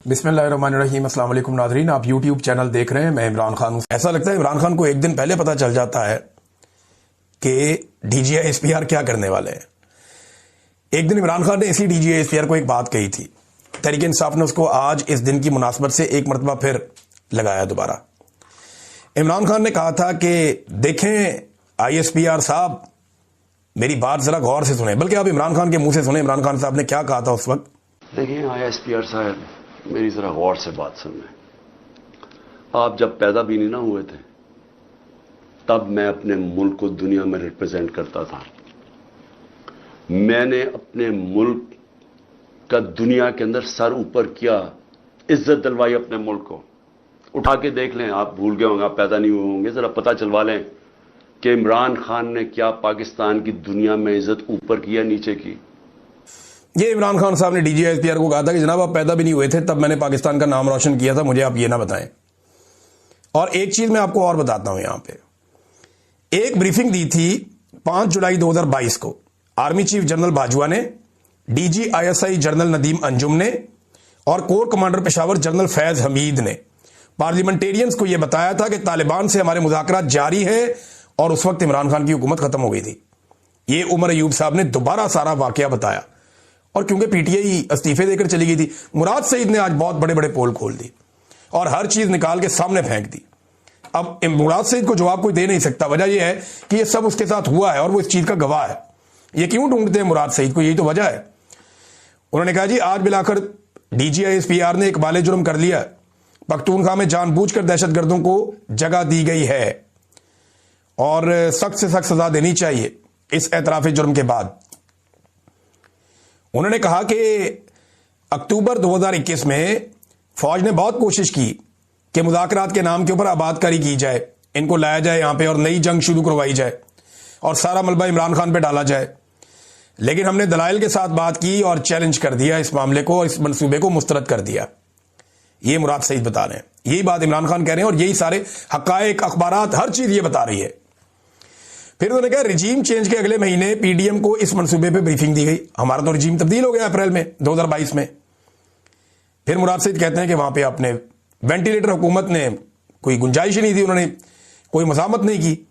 बिस्मिल्लाहिर्रहमानिर्रहीम, अस्सलाम वालेकुम नाज़रीन। आप यूट्यूब चैनल देख रहे हैं, मैं इमरान खान हूं। ऐसा लगता है इमरान खान को एक दिन पहले पता चल जाता है कि DGI-SPR क्या करने वाले हैं। एक दिन इमरान खान ने इसी DGI-SPR को एक बात कही थी। तहरीक इंसाफ ने उसको आज इस दिन की मुनासबत से एक मरतबा फिर लगाया दोबारा। इमरान खान ने कहा था कि देखें ISPR साहब, मेरी बात जरा गौर से सुने, बल्कि आप इमरान खान के मुंह से सुने इमरान खान साहब ने क्या कहा था उस वक्त। देखिए ISPR साहब, मेरी जरा गौर से बात सुनना। आप जब पैदा भी नहीं ना हुए थे तब मैं अपने मुल्क को दुनिया में रिप्रेजेंट करता था। मैंने अपने मुल्क का दुनिया के अंदर सर ऊपर किया, इज्जत दिलवाई अपने मुल्क को। उठा के देख लें, आप भूल गए होंगे, आप पैदा नहीं हुए होंगे, जरा पता चलवा लें कि इमरान खान ने क्या पाकिस्तान की दुनिया में इज्जत ऊपर की या नीचे की। ये इमरान खान साहब ने DGI-SPR को कहा था कि जनाब आप पैदा भी नहीं हुए थे तब मैंने पाकिस्तान का नाम रोशन किया था, मुझे आप ये ना बताएं। और एक चीज मैं आपको और बताता हूं, यहां पे एक ब्रीफिंग दी थी 5 जुलाई 2022 को आर्मी चीफ जनरल बाजवा ने, DG-ISI जनरल नदीम अंजुम ने और core commander Peshawar general Faiz Hamid ने पार्लियामेंटेरियंस को यह बताया था कि तालिबान से हमारे मुज़ाकरात जारी है। और उस वक्त इमरान खान की हुकूमत खत्म हो गई थी। ये उमर अयूब साहब ने दोबारा सारा वाकया बताया। और क्योंकि PTI इस्तीफे देकर चली गई थी, मुराद सईद ने आज बहुत बड़े बड़े पोल खोल दी और हर चीज निकाल के सामने फेंक दी। अब मुराद सईद को जवाब कोई दे नहीं सकता। वजह यह है कि यह सब उसके साथ हुआ है और वो इस चीज का गवाह है। ये क्यों ढूंढते हैं मुराद सईद को, यही तो वजह है। उन्होंने कहा जी आज मिलाकर DGI-SPR ने एक बाले जुर्म कर लिया, पख्तूनख्वा में जानबूझकर दहशतगर्दों को जगह दी गई है और सख्त से सख्त सजा देनी चाहिए इस एतराफी जुर्म के बाद। उन्होंने कहा कि अक्टूबर 2021 में फौज ने बहुत कोशिश की कि मुज़ाकरात के नाम के ऊपर आबादकारी की जाए, इनको लाया जाए यहां पे और नई जंग शुरू करवाई जाए और सारा मलबा इमरान खान पे डाला जाए। लेकिन हमने दलाइल के साथ बात की और चैलेंज कर दिया इस मामले को और इस मंसूबे को मुस्तरद कर दिया। ये मुराद सईद बता रहे हैं, यही बात इमरान खान कह रहे हैं और यही सारे हकायक, अखबारात, हर चीज ये बता रही है। फिर उन्होंने कहा रिजीम चेंज के अगले महीने PDM को इस मंसूबे पे ब्रीफिंग दी गई। हमारा तो रिजीम तब्दील हो गया अप्रैल में 2022 में। फिर मुराद सईद कहते हैं कि वहां पे आपने वेंटिलेटर, हुकूमत ने कोई गुंजाइश ही नहीं दी, उन्होंने कोई मज़ामत नहीं की।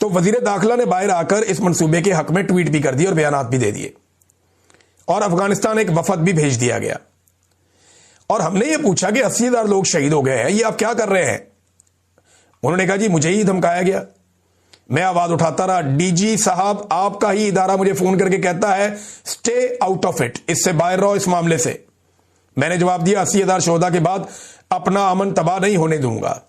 तो वजीर दाखिला ने बाहर आकर इस मंसूबे के हक में ट्वीट भी कर दिए और बयानात भी दे दिए और अफगानिस्तान एक वफद भी भेज दिया गया। और हमने ये पूछा कि 80,000 लोग शहीद हो गए हैं, ये आप क्या कर रहे हैं। उन्होंने कहा जी मुझे ही धमकाया गया, मैं आवाज उठाता रहा। DG साहब, आपका ही इदारा मुझे फोन करके कहता है स्टे आउट ऑफ इट, इससे बाहर रहो इस मामले से। मैंने जवाब दिया 80,000 शोहदा के बाद अपना अमन तबाह नहीं होने दूंगा।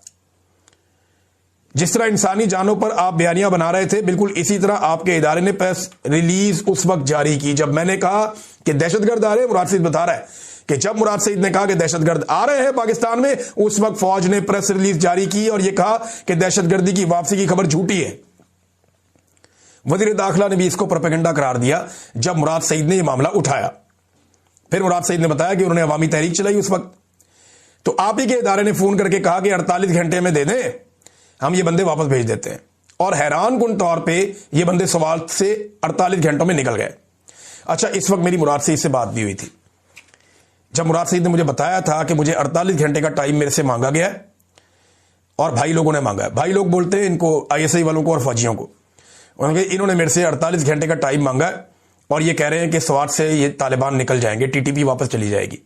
जिस तरह इंसानी जानों पर आप बयानियां बना रहे थे, बिल्कुल इसी तरह आपके इदारे ने प्रेस रिलीज उस वक्त जारी की जब मैंने कहा कि दहशतगर्द आ रहे हैं। मुराद सईद बता रहा है कि जब मुराद सईद ने कहा कि दहशतगर्द आ रहे हैं पाकिस्तान में, उस वक्त फौज ने प्रेस रिलीज जारी की और यह कहा कि दहशतगर्दी की वापसी की खबर झूठी है। वजीर दाखिला ने भी इसको प्रोपेगेंडा करार दिया जब मुराद सईद ने यह मामला उठाया। फिर मुराद सईद ने बताया कि उन्होंने अवामी तहरीक चलाई उस वक्त, तो आप ही के इदारे ने फोन करके कहा कि 48 घंटे में दे दें, हम ये बंदे वापस भेज देते हैं। और हैरान कुन तौर पे ये बंदे सवाल से 48 घंटों में निकल गए। अच्छा, इस वक्त मेरी मुराद सईद से बात भी हुई थी। जब मुराद सईद ने मुझे बताया था कि मुझे 48 घंटे का टाइम मेरे से मांगा गया है और भाई लोगों ने मांगा है। भाई लोग बोलते हैं इनको, ISI वालों को और फौजियों को। इन्होंने मेरे से 48 घंटे का टाइम मांगा है और ये कह रहे हैं कि स्वात से ये तालिबान निकल जाएंगे, TTP वापस चली जाएगी।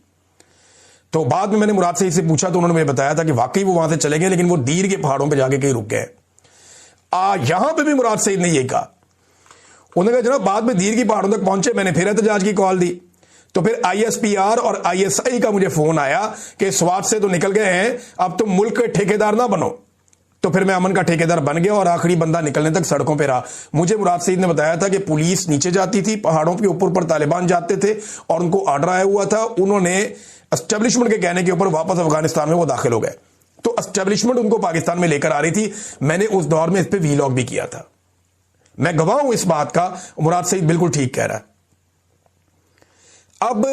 तो बाद में मैंने मुराद सईद से पूछा तो उन्होंने मुझे बताया था कि वाकई वो वहां से चले गए, लेकिन वो दीर के पहाड़ों पे जाके कहीं रुक गए। यहां पे भी मुराद सईद ने यही कहा। उन्होंने कहा जनाब बाद में दीर की पहाड़ों तक पहुंचे, मैंने फिर एहतजाज की कॉल दी तो फिर ISPR और ISI का मुझे फोन आया कि स्वात से तो निकल गए हैं, अब तुम मुल्क के ठेकेदार ना बनो। तो फिर मैं अमन का ठेकेदार बन गया और आखिरी बंदा निकलने तक सड़कों पे रहा। मुझे मुराद सईद ने बताया था कि पुलिस नीचे जाती थी, पहाड़ों के ऊपर तालिबान जाते थे और उनको ऑर्डर आया हुआ था। उन्होंने एस्टेब्लिशमेंट के कहने के ऊपर वापस अफगानिस्तान में वो दाखिल हो गए। तो एस्टेब्लिशमेंट उनको पाकिस्तान में लेकर आ रही थी। मैंने उस दौर में इस पर वीलॉग भी किया था, मैं गवाह हूं इस बात का। मुराद सईद बिल्कुल ठीक कह रहा है। अब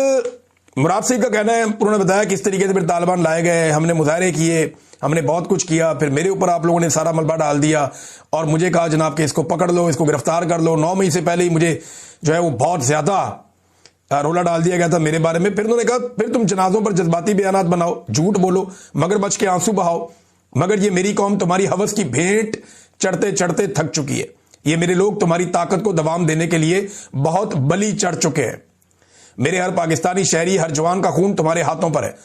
मुराद सईद का कहना है, उन्होंने बताया किस तरीके से फिर तालिबान लाए गए, हमने मुजाहरे किए, हमने बहुत कुछ किया, फिर मेरे ऊपर आप लोगों ने सारा मलबा डाल दिया और मुझे कहा जनाब कि इसको पकड़ लो, इसको गिरफ्तार कर लो। 9 मई से पहले ही मुझे जो है वो बहुत ज्यादा रोला डाल दिया गया था मेरे बारे में। फिर उन्होंने कहा फिर तुम जनाजों पर जज्बाती बयानात बनाओ, झूठ बोलो, मगरमच्छ के आंसू बहाओ, मगर ये मेरी कौम तुम्हारी हवस की भेंट चढ़ते चढ़ते थक चुकी है। ये मेरे लोग तुम्हारी ताकत को दबाम देने के लिए बहुत बलि चढ़ चुके हैं। मेरे हर पाकिस्तानी शहरी, हर जवान का खून तुम्हारे हाथों पर है।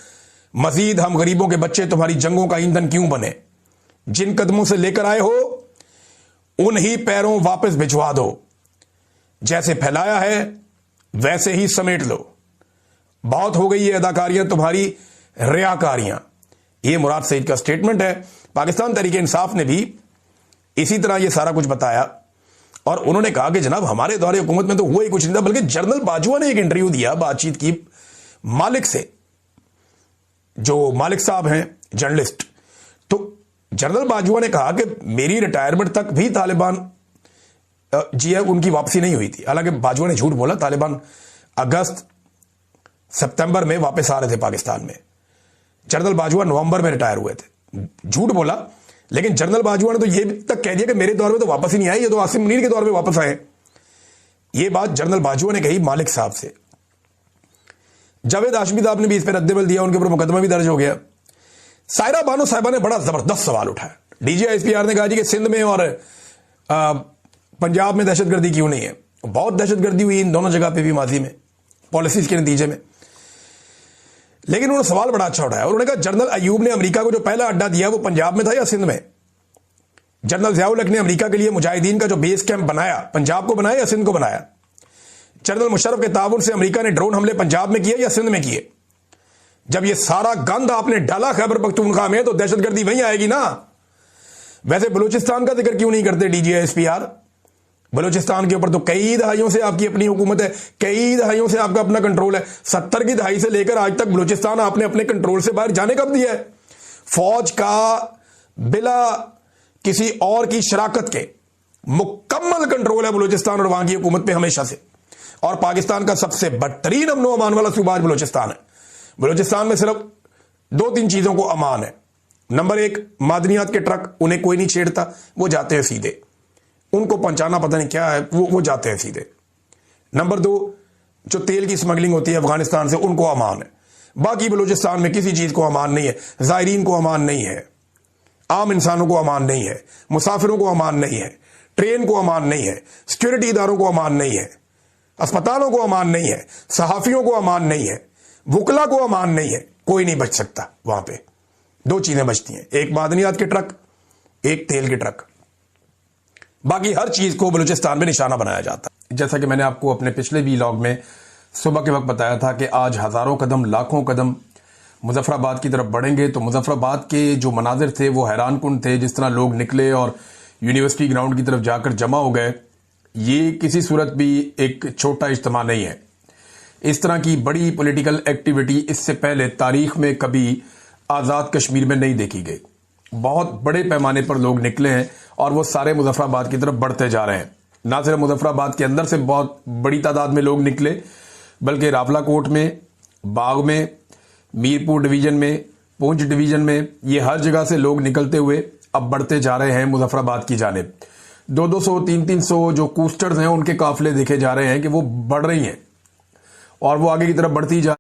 मजीद हम गरीबों के बच्चे तुम्हारी जंगों का ईंधन क्यों बने? जिन कदमों से लेकर आए हो उन्हीं पैरों वापस भिजवा दो। जैसे फैलाया है वैसे ही समेट लो। बहुत हो गई ये अदाकारियां तुम्हारी, रियाकारियां। ये मुराद सईद का स्टेटमेंट है। पाकिस्तान तहरीक इंसाफ ने भी इसी तरह ये सारा कुछ बताया और उन्होंने कहा कि जनाब हमारे दौरे हुकूमत में तो हुआ ही कुछ नहीं था, बल्कि जनरल बाजवा ने एक इंटरव्यू दिया, बातचीत की मालिक से, जो मालिक साहब हैं जर्नलिस्ट। तो जनरल बाजवा ने कहा कि मेरी रिटायरमेंट तक भी तालिबान जी है उनकी वापसी नहीं हुई थी। हालांकि बाजवा ने झूठ बोला, तालिबान अगस्त सितंबर में वापस आ रहे थे पाकिस्तान में। जनरल बाजवा नवंबर में रिटायर हुए थे। झूठ बोला, लेकिन जनरल बाजवा ने तो यह तक कह दिया कि मेरे दौर में तो वापस ही नहीं आए, ये तो आसिम मुनीर के दौर में वापस आए। यह बात जनरल बाजवा ने कही मालिक साहब से। जावेद हाशमी साहब ने भी इस पर रद्दमल दिया, उनके ऊपर मुकदमा भी दर्ज हो गया। सायरा बानो साहिबा ने बड़ा जबरदस्त सवाल उठाया। डीजीआईएसपीआर ने कहा जी कि सिंध में और पंजाब में दहशतगर्दी क्यों नहीं है? बहुत दहशतगर्दी हुई इन दोनों जगह पे भी माजी में, पॉलिसीज के नतीजे में। लेकिन उन्होंने सवाल बड़ा अच्छा उठाया। उन्होंने कहा जनरल अयूब ने अमेरिका को जो पहला अड्डा दिया वो पंजाब में था या सिंध में? जनरल ज़ियाउल हक ने अमेरिका के लिए मुजाहिदीन का जो बेस कैंप बनाया, पंजाब को बनाया या सिंध को बनाया? जनरल मुशर्रफ के ताउन से अमेरिका ने ड्रोन हमले पंजाब में किए या सिंध में किए? जब ये सारा गंद आपने डाला खैबर पख्तूनख्वा में, तो दहशतगर्दी वहीं आएगी ना। वैसे बलूचिस्तान का जिक्र क्यों नहीं करते डीजीआईएसपीआर? बलूचिस्तान के ऊपर तो कई दहाइयों से आपकी अपनी हुकूमत है, कई दहाइयों से आपका अपना कंट्रोल है। 70 की दहाई से लेकर आज तक बलूचिस्तान आपने अपने कंट्रोल से बाहर जाने कब दिया है? फौज का बिला किसी और की शराकत के मुकम्मल कंट्रोल है बलूचिस्तान और वहां की हुकूमत पे हमेशा से। और पाकिस्तान का सबसे बदतरीन अमन व अमान वाला सूबा बलूचिस्तान है। बलूचिस्तान में सिर्फ 2-3 चीजों को अमान है। नंबर 1, मादनियात के ट्रक, उन्हें कोई नहीं छेड़ता, वो जाते हैं सीधे, उनको पहुंचाना पता नहीं क्या है, वो जाते हैं सीधे। नंबर 2, जो तेल की स्मगलिंग होती है अफगानिस्तान से, उनको अमान है। बाकी बलूचिस्तान में किसी चीज को अमान नहीं है। जायरीन को अमान नहीं है, आम इंसानों को अमान नहीं है, मुसाफिरों को अमान नहीं है, ट्रेन को अमान नहीं है, सिक्योरिटी इदारों को अमान नहीं है, अस्पतालों को अमान नहीं है, सहाफियों को अमान नहीं है, वुकला को अमान नहीं है। कोई नहीं बच सकता वहां पे। 2 चीजें बचती हैं, एक मादनियात के ट्रक, एक तेल के ट्रक। बाकी हर चीज को बलूचिस्तान में निशाना बनाया जाता है। जैसा कि मैंने आपको अपने पिछले व्लॉग में सुबह के वक्त बताया था कि आज हजारों कदम, लाखों कदम मुजफ्फराबाद की तरफ बढ़ेंगे, तो मुजफ्फराबाद के जो मनाजिर थे वो हैरान कुन थे। जिस तरह लोग निकले और यूनिवर्सिटी ग्राउंड की तरफ जाकर जमा हो गए, ये किसी सूरत भी एक छोटा इज्तिमा नहीं है। इस तरह की बड़ी पॉलिटिकल एक्टिविटी इससे पहले तारीख में कभी आज़ाद कश्मीर में नहीं देखी गई। बहुत बड़े पैमाने पर लोग निकले हैं और वो सारे मुजफ्फराबाद की तरफ बढ़ते जा रहे हैं। ना सिर्फ मुजफ्फराबाद के अंदर से बहुत बड़ी तादाद में लोग निकले, बल्कि रावलाकोट में, बाग में, मीरपुर डिवीजन में, पुंछ डिवीजन में, ये हर जगह से लोग निकलते हुए अब बढ़ते जा रहे हैं मुजफ्फराबाद की जानिब। 200-200, 300-300 जो कूस्टर्स हैं उनके काफिले देखे जा रहे हैं कि वो बढ़ रही हैं और वो आगे की तरफ बढ़ती जा